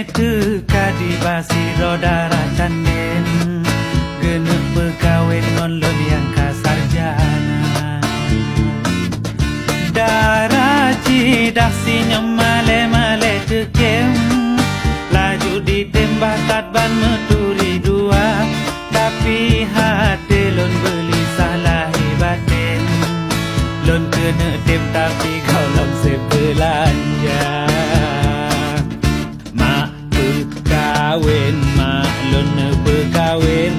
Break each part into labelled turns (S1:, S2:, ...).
S1: metu kadi basi rodara canden Gena pekawin ngon yang kasarjana Daraji daksinya male-male tekem Laju ditembak tatban meturi dua Tapi hati lon beli salah batin Lon kena tem tapi kau lom sebelanja Mak berkawin, mak lon berkawin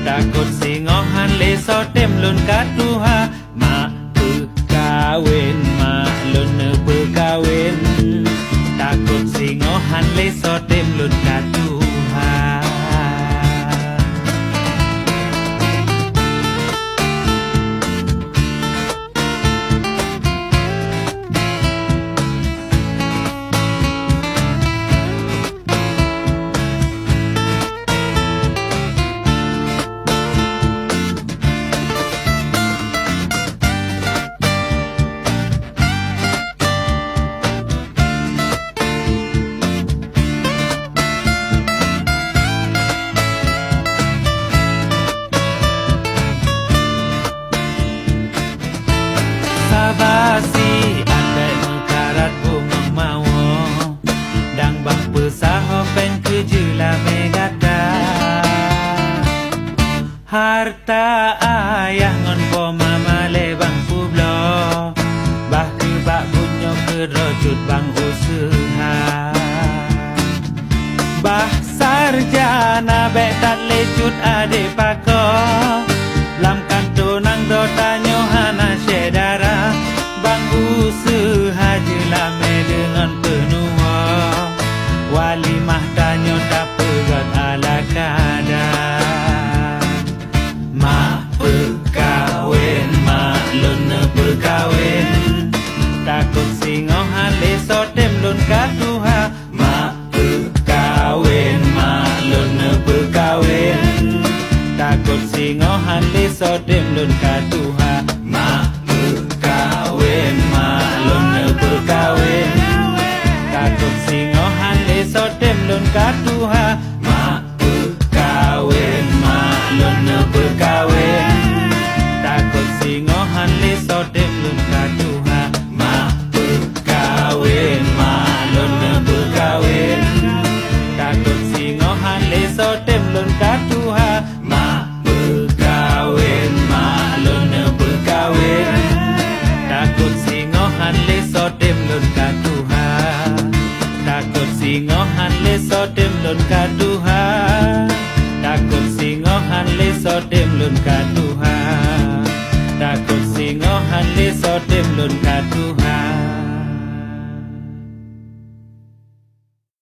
S1: Takut singohan leso tem lon katuha Mak berkawin, mak lon berkawin Takut singohan leso tem lon katuha Sabasi andai mekarat bunga mawo Dang bang pesaho pen kejula megata Harta ayah ngon po mama le bang publo Bah ke bak bunyo ke rojut bang usaha Bah sarjana betat lecut ade pako Lam kanto nang do tanyo hana syedara Bang usaha jelame dengan penuh Walimah tanyo tak pegat ala kadar Mak berkawin, mak lon berkawin Takut singohan leso tem lon katuha Mak berkawin, mak lon berkawin Takut singohan leso dem lon katuha Mak berkawin, mak lon berkawin Takut singohan leso dem lon katuha